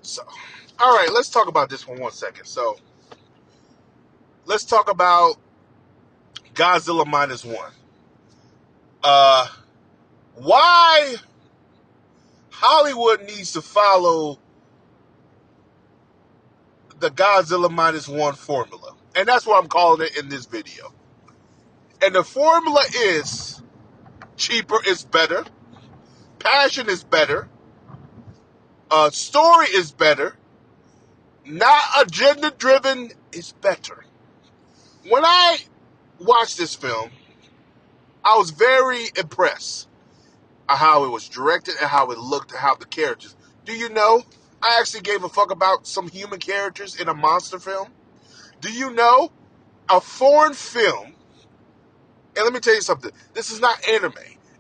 So, all right, let's talk about this for 1 second. So, let's talk about Godzilla minus one. Uh, why Hollywood needs to follow the Godzilla minus one formula. And that's what I'm calling it in this video. And the formula is cheaper is better, passion is better, story is better, not agenda driven is better. When I watched this film, I was very impressed at how it was directed and how it looked and how the characters. Do you know, I actually gave a fuck about some human characters in a monster film? Do you know, a foreign film, and let me tell you something, this is not anime.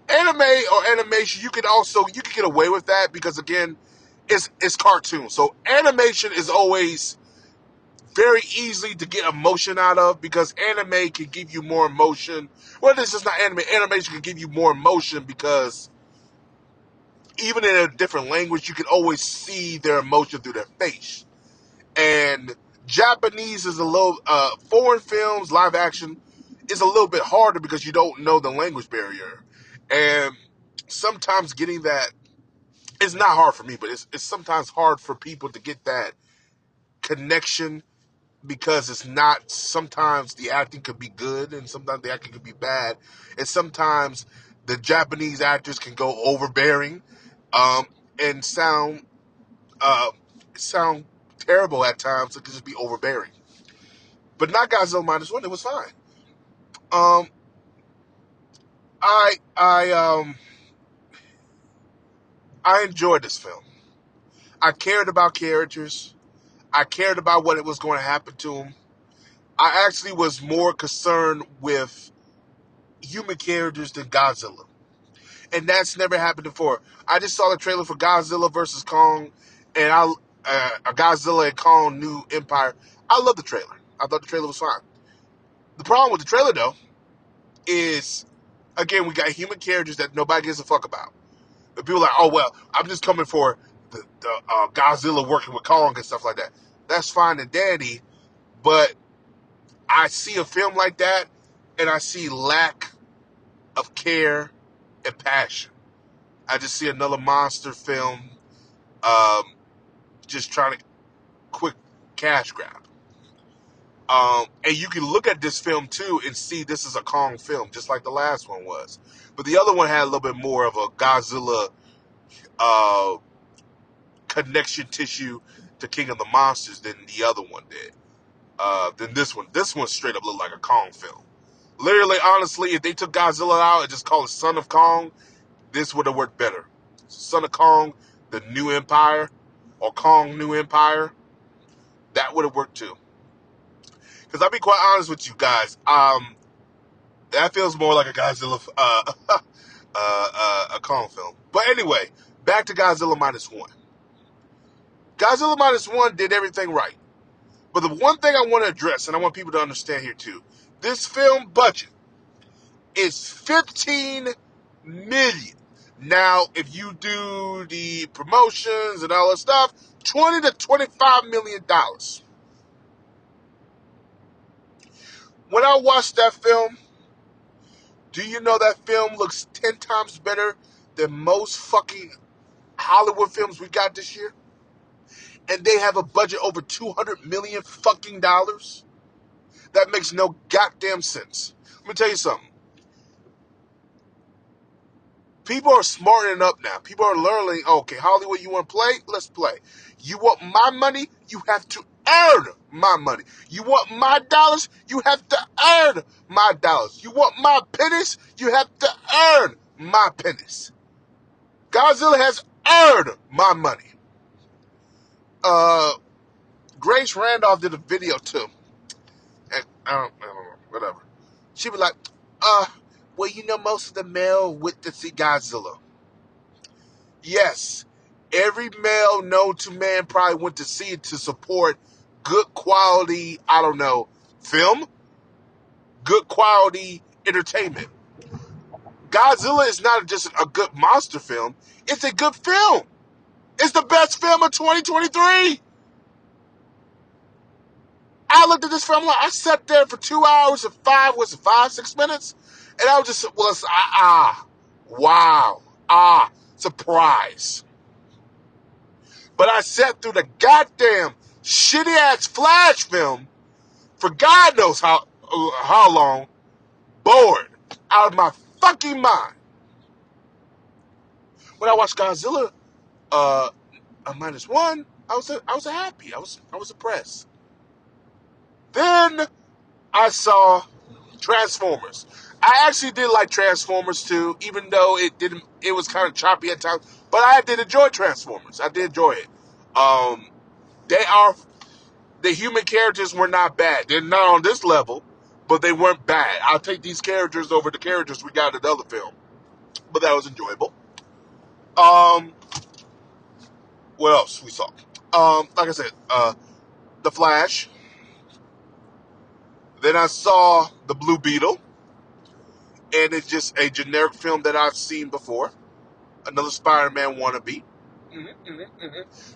Anime or animation, you can get away with that because, again, it's cartoon. So animation is always very easy to get emotion out of because anime can give you more emotion. Well, this is not anime. Animation can give you more emotion because even in a different language, you can always see their emotion through their face. And Japanese is a little, foreign films, live action, is a little bit harder because you don't know the language barrier. And sometimes getting that, it's not hard for me, but it's sometimes hard for people to get that connection because it's not, sometimes the acting could be good and sometimes the acting could be bad. And sometimes the Japanese actors can go overbearing and sound terrible at times. It could just be overbearing. But not Godzilla minus one. It was fine. Um, I I um I enjoyed this film. I cared about characters. I cared about what it was going to happen to them. I actually was more concerned with human characters than Godzilla, and that's never happened before. I just saw the trailer for Godzilla versus Kong, and Godzilla and Kong New Empire. I love the trailer. I thought the trailer was fine. The problem with the trailer, though, is, again, we got human characters that nobody gives a fuck about. The people are like, oh, well, I'm just coming for the Godzilla working with Kong and stuff like that. That's fine and dandy, but I see a film like that, and I see lack of care and passion. I just see another monster film um, just trying to quick cash grab. And you can look at this film, too, and see this is a Kong film, just like the last one was. But the other one had a little bit more of a Godzilla connection tissue to King of the Monsters than the other one did. Than this one. This one straight up looked like a Kong film. Literally, honestly, if they took Godzilla out and just called it Son of Kong, this would have worked better. Son of Kong, the New Empire, or Kong New Empire, that would have worked too. Because I'll be quite honest with you guys, that feels more like a Godzilla, a Kong film. But anyway, back to Godzilla minus one. Godzilla minus one did everything right. But the one thing I want to address, and I want people to understand here too, this film budget is $15 million. Now, if you do the promotions and all that stuff, $20 to $25 million. When I watched that film, do you know that film looks 10 times better than most fucking Hollywood films we got this year? And they have a budget over $200 million fucking dollars? That makes no goddamn sense. Let me tell you something. People are smartening up now. People are learning, okay, Hollywood, you want to play? Let's play. You want my money? You have to earn my money. You want my dollars? You have to earn my dollars. You want my pennies? You have to earn my pennies. Godzilla has earned my money. Grace Randolph did a video too. And I don't know, whatever. She was like, well, you know, most of the male went to see Godzilla. Yes, every male known to man probably went to see it to support good quality, I don't know, film, good quality entertainment. Godzilla is not just a good monster film, it's a good film. It's the best film of 2023. I looked at this film, like, I sat there for 2 hours and 6 minutes? And I wow, surprise. But I sat through the goddamn shitty-ass Flash film for God knows how long, bored out of my fucking mind. When I watched Godzilla -1, I was happy. I was impressed. Then I saw Transformers. I actually did like Transformers too, even though it was kind of choppy at times. But I did enjoy Transformers. I did enjoy it. The human characters were not bad. They're not on this level, but they weren't bad. I'll take these characters over the characters we got in the other film. But that was enjoyable. What else we saw? Like I said, The Flash. Then I saw The Blue Beetle. And it's just a generic film that I've seen before. Another Spider-Man wannabe.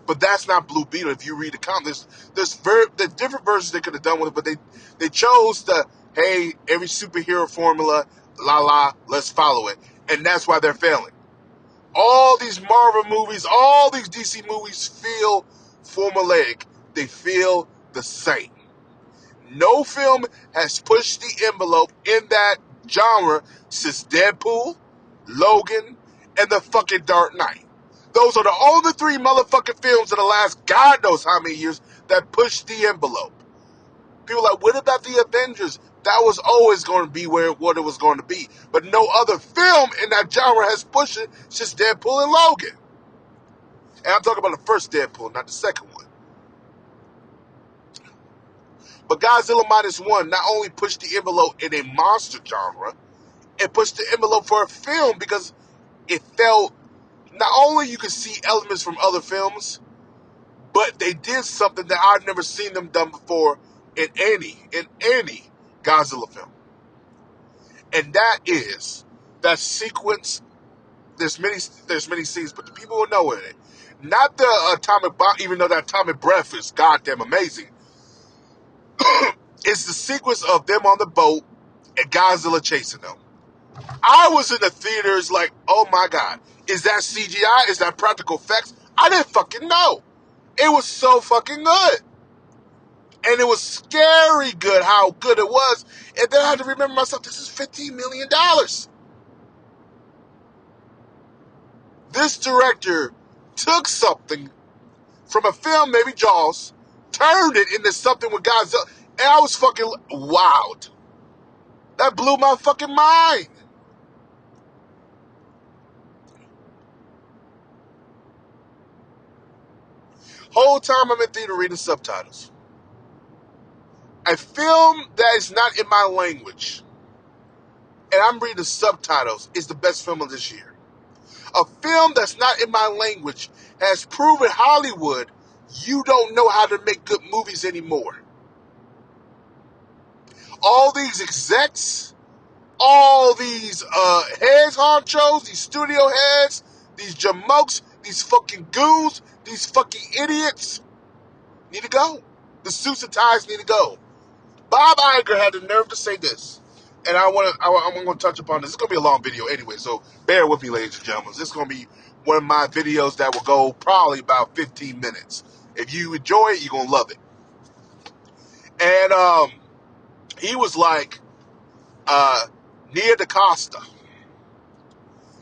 But that's not Blue Beetle. If you read the comics, there's different versions they could have done with it, but they chose the, hey, every superhero formula, let's follow it. And that's why they're failing. All these Marvel movies, all these DC movies feel formulaic. They feel the same. No film has pushed the envelope in that genre since Deadpool, Logan, and the fucking Dark Knight. Those are the only 3 motherfucking films in the last God knows how many years that pushed the envelope. People are like, what about the Avengers? That was always going to be what it was going to be. But no other film in that genre has pushed it since Deadpool and Logan. And I'm talking about the first Deadpool, not the second one. But Godzilla -1 not only pushed the envelope in a monster genre, it pushed the envelope for a film because it felt, not only you could see elements from other films, but they did something that I've never seen them done before in any Godzilla film. And that is that sequence. There's many scenes, but the people will know it. Not the atomic bomb, even though that atomic breath is goddamn amazing. It's the sequence of them on the boat and Godzilla chasing them. I was in the theaters like, oh my God, is that CGI? Is that practical effects? I didn't fucking know. It was so fucking good. And it was scary good how good it was. And then I had to remember myself, this is $15 million. This director took something from a film, maybe Jaws, turned it into something with Godzilla, and I was fucking wowed. That blew my fucking mind. Whole time I'm in theater reading subtitles. A film that is not in my language, and I'm reading subtitles, is the best film of this year. A film that's not in my language has proven Hollywood, you don't know how to make good movies anymore. All these execs, all these heads honchos, these studio heads, these jamokes, these fucking goons, these fucking idiots need to go. The suits and ties need to go. Bob Iger had the nerve to say this, and I'm going to touch upon this. It's going to be a long video anyway, so bear with me, ladies and gentlemen. This is going to be one of my videos that will go probably about 15 minutes. If you enjoy it, you're going to love it. And he was like, Nia DaCosta.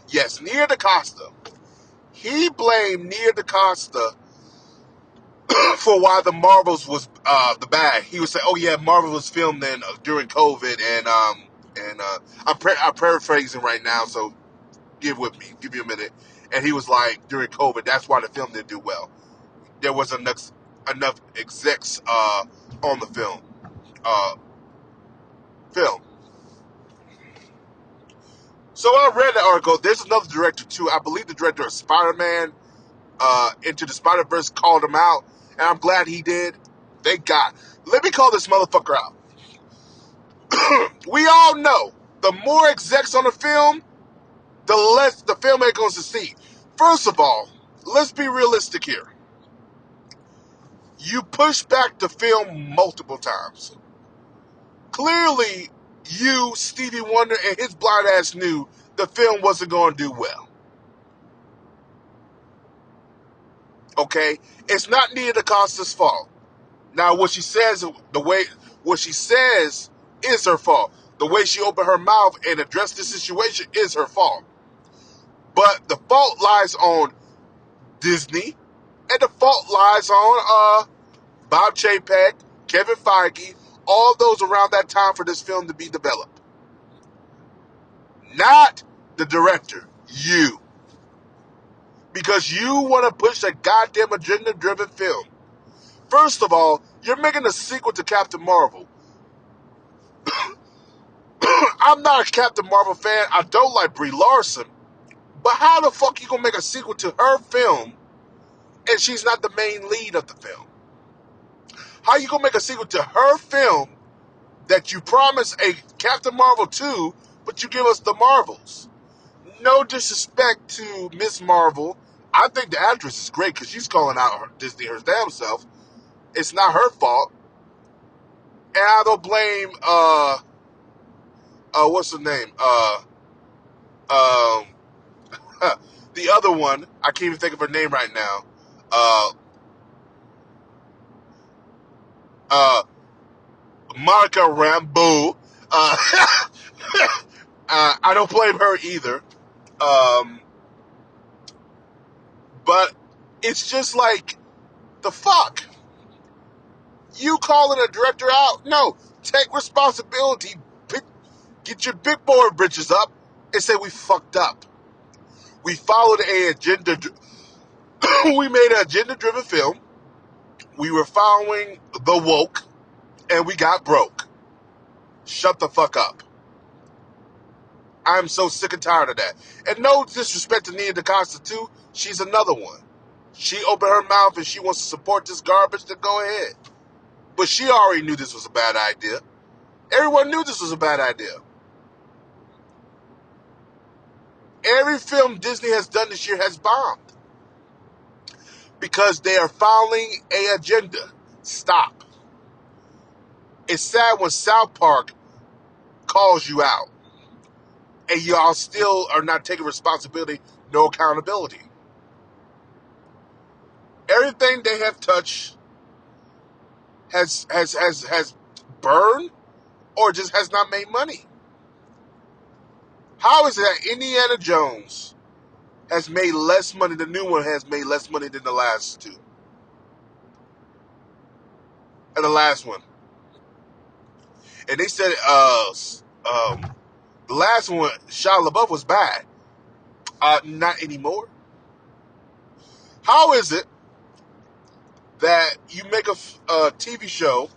Yes, Nia DaCosta. He blamed Nia DaCosta for why the Marvels was the bad. He would say, "Oh yeah, Marvel was filmed during COVID," and I'm paraphrasing right now, so give me a minute. And he was like, during COVID, that's why the film didn't do well. There wasn't enough execs on the film. So I read the article. There's another director too. I believe the director of Spider-Man, Into the Spider-Verse, called him out, and I'm glad he did. Thank God. Let me call this motherfucker out. We all know the more execs on the film, the less the film ain't going to succeed. First of all, let's be realistic here. You pushed back the film multiple times. Clearly, you, Stevie Wonder, and his blind ass knew the film wasn't going to do well. Okay? It's not Nia DaCosta's fault. Now, what she says is her fault. The way she opened her mouth and addressed the situation is her fault. But the fault lies on Disney, and the fault lies on Bob Chapek, Kevin Feige, all those around that time for this film to be developed. Not the director, you. Because you want to push a goddamn agenda-driven film. First of all, you're making a sequel to Captain Marvel. I'm not a Captain Marvel fan. I don't like Brie Larson. But how the fuck you gonna make a sequel to her film and she's not the main lead of the film? How you gonna make a sequel to her film that you promise a Captain Marvel 2, but you give us the Marvels? No disrespect to Miss Marvel. I think the actress is great because she's calling out Disney her damn self. It's not her fault. And I don't blame, what's her name? The other one, I can't even think of her name right now. Monica Rambeau. I don't blame her either. But it's just like, the fuck? You calling a director out? No, take responsibility. Get your big boy britches up and say we fucked up. We followed a agenda. We made an agenda-driven film. We were following the woke, and we got broke. Shut the fuck up. I'm so sick and tired of that. And no disrespect to Nia DaCosta too. She's another one. She opened her mouth and she wants to support this garbage, then go ahead. But she already knew this was a bad idea. Everyone knew this was a bad idea. Every film Disney has done this year has bombed. Because they are following an agenda. Stop. It's sad when South Park calls you out. And y'all still are not taking responsibility, no accountability. Everything they have touched has burned or just has not made money. How is it that Indiana Jones has made less money, the new one has made less money than the last two? And the last one. And they said the last one, Shia LaBeouf, was bad. Not anymore. How is it that you make a TV show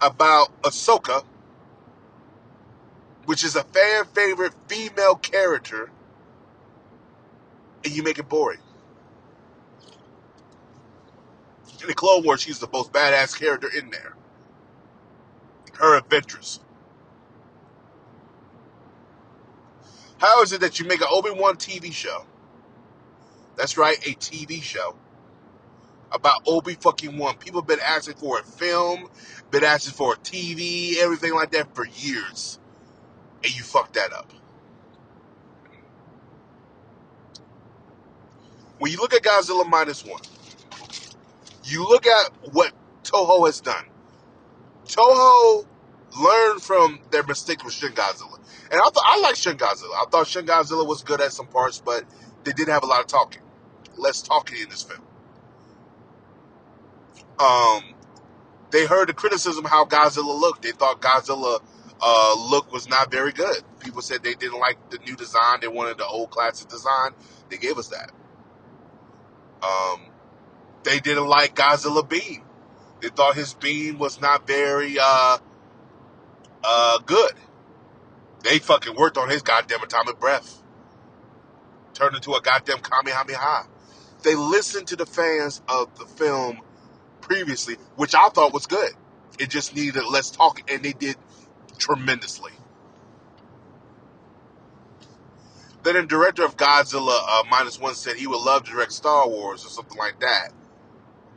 about Ahsoka, which is a fan favorite female character, and you make it boring? In the Clone Wars, she's the most badass character in there. Her adventures. How is it that you make an Obi-Wan TV show? That's right, a TV show about Obi-fucking-Wan. People have been asking for a film, been asking for a TV, everything like that for years. And you fucked that up. When you look at Godzilla Minus One, you look at what Toho has done. Toho learned from their mistake with Shin Godzilla. And I like Shin Godzilla. I thought Shin Godzilla was good at some parts, but they didn't have a lot of talking. Less talking in this film. They heard the criticism how Godzilla looked. They thought Godzilla look was not very good. People said they didn't like the new design. They wanted the old classic design. They gave us that. They didn't like Godzilla beam. They thought his beam was not very good. They fucking worked on his goddamn atomic breath. Turned into a goddamn Kamehameha. They listened to the fans of the film previously, which I thought was good. It just needed less talking, and they did tremendously. Then the director of Godzilla -1 said he would love to direct Star Wars or something like that.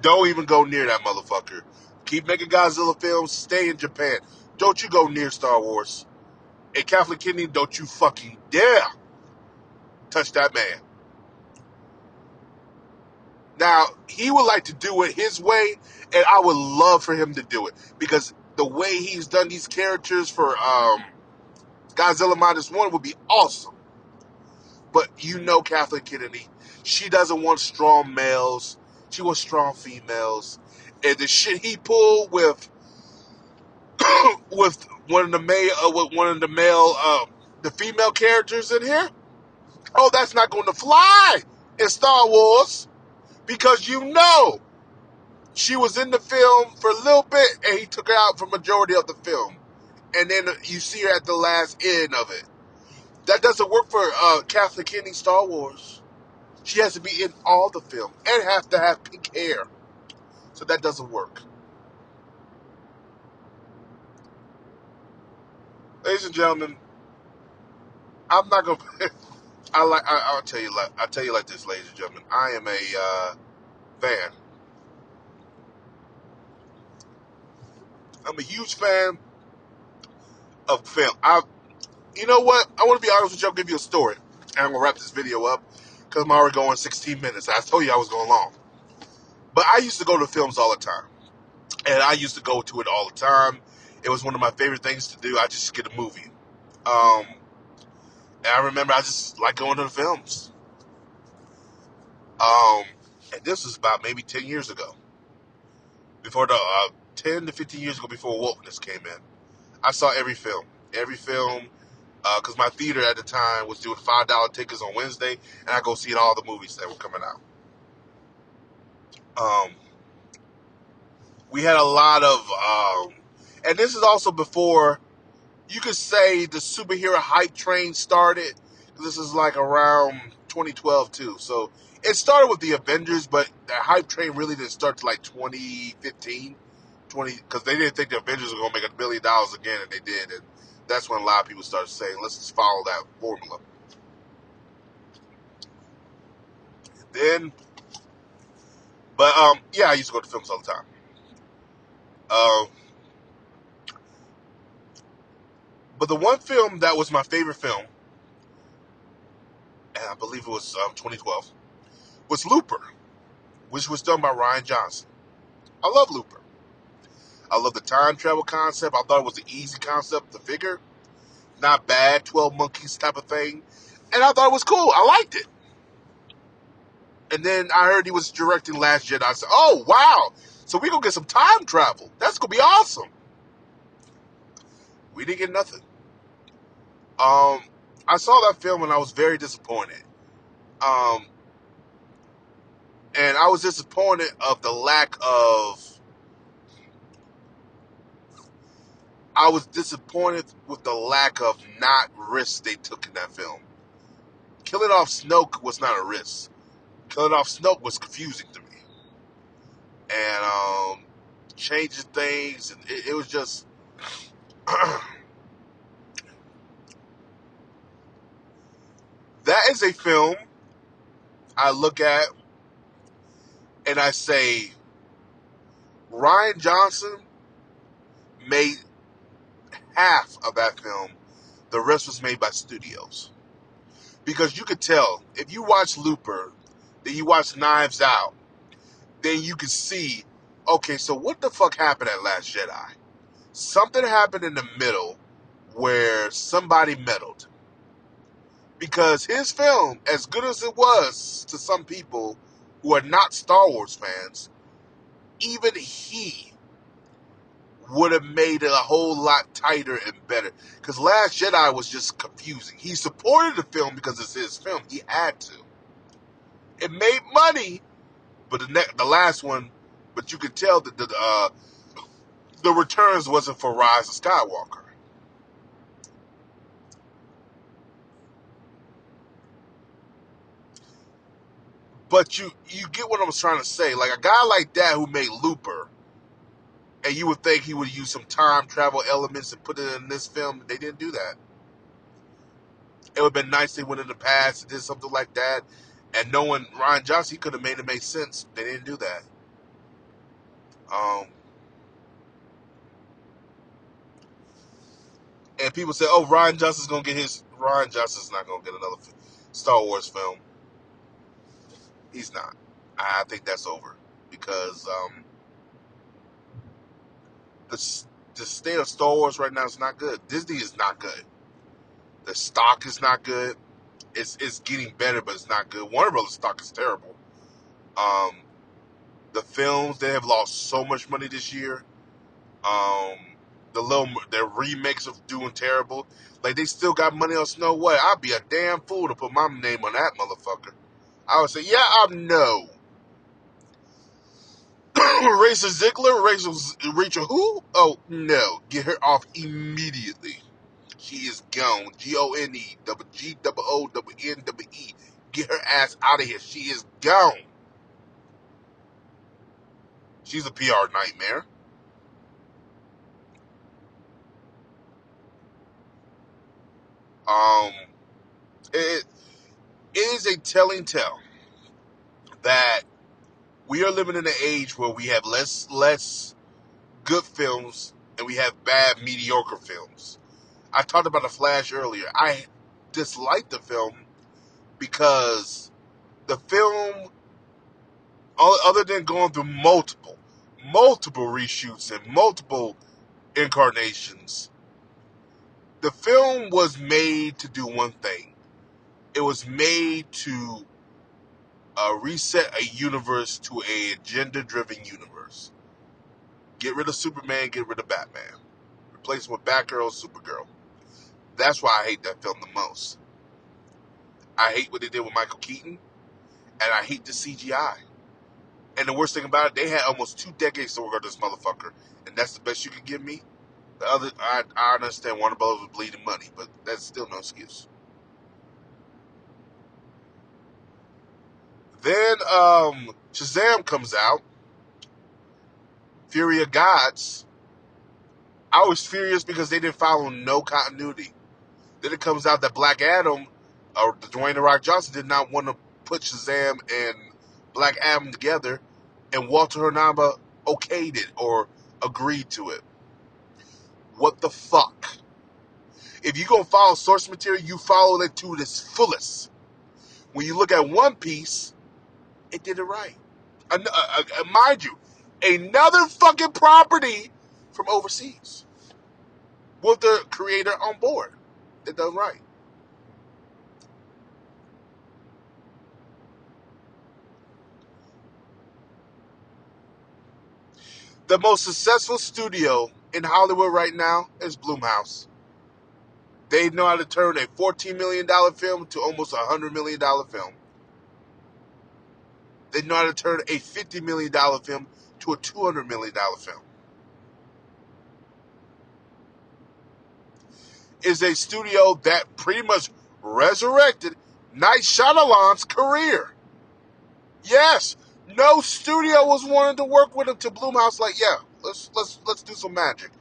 Don't even go near that motherfucker. Keep making Godzilla films. Stay in Japan. Don't you go near Star Wars. And Catholic Kidney, don't you fucking dare touch that man. Now, he would like to do it his way, and I would love for him to do it. Because the way he's done these characters for Godzilla -1 would be awesome. But you know Catholic Kennedy. She doesn't want strong males. She wants strong females. And the shit he pulled with with the female characters in here, oh, that's not going to fly in Star Wars. Because you know she was in the film for a little bit and he took her out for majority of the film. And then you see her at the last end of it. That doesn't work for Catholic Kennedy Star Wars. She has to be in all the film and have to have pink hair. So that doesn't work. Ladies and gentlemen, I'm not gonna. I'll tell you like this, ladies and gentlemen. I am a fan. I'm a huge fan of film. You know what? I want to be honest with you. I'll give you a story, and I'm gonna wrap this video up because I'm already going 16 minutes. I told you I was going long, but I used to go to films all the time, and I used to go to it all the time. It was one of my favorite things to do. I just get a movie. And I remember I just like going to the films. And this was about maybe 10 years ago. Before the 10 to 15 years ago, before wokeness came in. I saw every film. Every film, because my theater at the time was doing $5 tickets on Wednesday, and I go see all the movies that were coming out. We had a lot of, and this is also before, you could say the superhero hype train started. This is like around 2012 too. So it started with the Avengers, but the hype train really didn't start to like 2015, because they didn't think the Avengers were going to make $1 billion again, and they did. And that's when a lot of people started saying, let's just follow that formula. Then, but yeah, I used to go to films all the time. But the one film that was my favorite film, and I believe it was 2012, was Looper, which was done by Rian Johnson. I love Looper. I love the time travel concept. I thought it was an easy concept to figure. Not bad, 12 Monkeys type of thing. And I thought it was cool. I liked it. And then I heard he was directing Last Jedi. I said, oh, wow. So we're going to get some time travel. That's going to be awesome. We didn't get nothing. I saw that film and I was very disappointed. And I was disappointed of the lack of... I was disappointed with the lack of not risks they took in that film. Killing off Snoke was not a risk. Killing off Snoke was confusing to me. And changing things, and it was just... That is a film I look at and I say, Rian Johnson made half of that film. The rest was made by studios. Because you could tell, if you watch Looper, then you watch Knives Out, then you can see, okay, so what the fuck happened at Last Jedi? Something happened in the middle where somebody meddled. Because his film, as good as it was to some people who are not Star Wars fans, even he would have made it a whole lot tighter and better. Because Last Jedi was just confusing. He supported the film because it's his film. He had to. It made money, but the last one, but you could tell that the returns wasn't for Rise of Skywalker. But you get what I was trying to say. Like a guy like that who made Looper, and you would think he would use some time travel elements and put it in this film. They didn't do that. It would have been nice they went in the past and did something like that. And knowing Ryan Johnson, he could have made it make sense. They didn't do that. And people say, "Oh, Ryan Johnson's gonna get his." Ryan Johnson's not gonna get another Star Wars film. He's not. I think that's over because the the state of Star Wars right now is not good. Disney is not good. The stock is not good. It's getting better, but it's not good. Warner Brothers stock is terrible. Um, the films, they have lost so much money this year. Um, their remakes of doing terrible. Like, they still got money on Snow White. I'd be a damn fool to put my name on that motherfucker. I would say, yeah, I know. Rachel Ziegler, Rachel who? Oh no, get her off immediately. She is gone. Gone. Double G double O double N double E. Get her ass out of here. She is gone. She's a PR nightmare. Um, it is a telling tale that we are living in an age where we have less good films and we have bad mediocre films. I talked about The Flash earlier. I disliked the film because the film, other than going through multiple reshoots and multiple incarnations, the film was made to do one thing. It was made to reset a universe to a agenda-driven universe. Get rid of Superman, get rid of Batman. Replace him with Batgirl, Supergirl. That's why I hate that film the most. I hate what they did with Michael Keaton, and I hate the CGI. And the worst thing about it, they had almost 2 decades to work on this motherfucker, and that's the best you can give me. The other, I understand Warner Bros. Was bleeding money, but that's still no excuse. Then Shazam comes out, Fury of Gods. I was furious because they didn't follow no continuity. Then it comes out that Black Adam, or Dwayne "The Rock" Johnson, did not want to put Shazam and Black Adam together, and Walter Hanama okayed it or agreed to it. What the fuck? If you're going to follow source material, you follow it to its fullest. When you look at One Piece, it did it right. Mind you, another fucking property from overseas with the creator on board. It done right. The most successful studio in Hollywood right now is Blumhouse. They know how to turn a $14 million film to almost a $100 million film. They know how to turn a $50 million film to a $200 million film. Is a studio that pretty much resurrected Night Shyamalan's career. Yes, no studio was wanting to work with him to Blumhouse. Like, yeah, let's do some magic.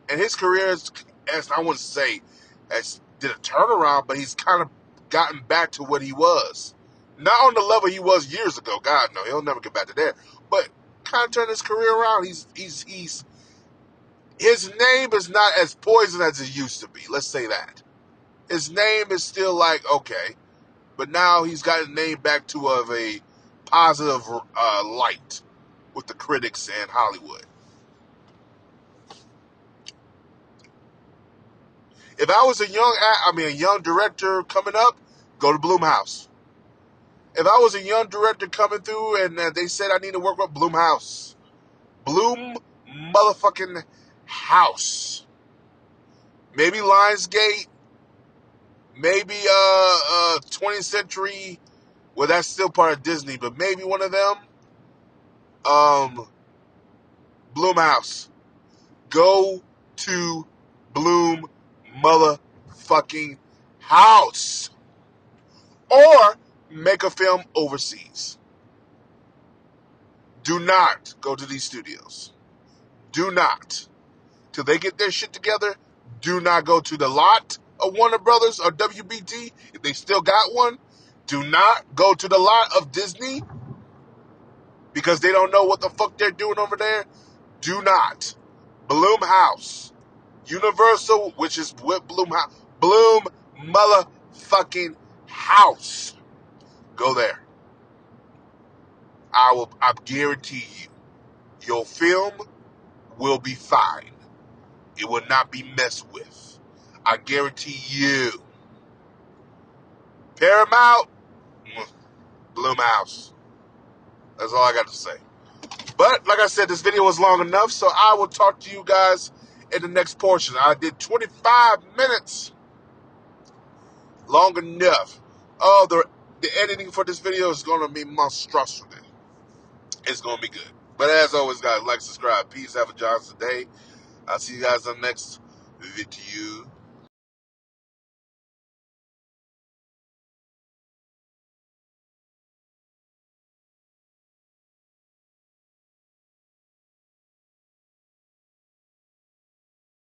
And his career is, as I want to say, did a turnaround, but he's kind of gotten back to what he was. Not on the level he was years ago. God, no, he'll never get back to there. But kind of turned his career around. He's his name is not as poison as it used to be. Let's say that. His name is still like, okay, but now he's got his name back to of a positive light with the critics and Hollywood. If I was a young director coming up, go to Blumhouse. If I was a young director coming through and they said I need to work with Blumhouse, Bloom motherfucking House, maybe Lionsgate, maybe 20th Century. Well, that's still part of Disney, but maybe one of them. Blumhouse. Go to Bloom motherfucking House. Or make a film overseas. Do not go to these studios. Do not. Till they get their shit together, do not go to the lot of Warner Brothers or WBT, if they still got one, do not go to the lot of Disney because they don't know what the fuck they're doing over there. Do not. Blumhouse. Universal, which is with Blumhouse. Bloom motherfucking house. Go there. I guarantee you, your film will be fine. It will not be messed with. I guarantee you. Paramount, Blumhouse. That's all I got to say. But, like I said, this video was long enough, so I will talk to you guys in the next portion. I did 25 minutes. Long enough. Oh, the editing for this video is going to be monstrous. It's going to be good. But as always, guys, like, subscribe. Peace. Have a Johnson day. I'll see you guys on the next video.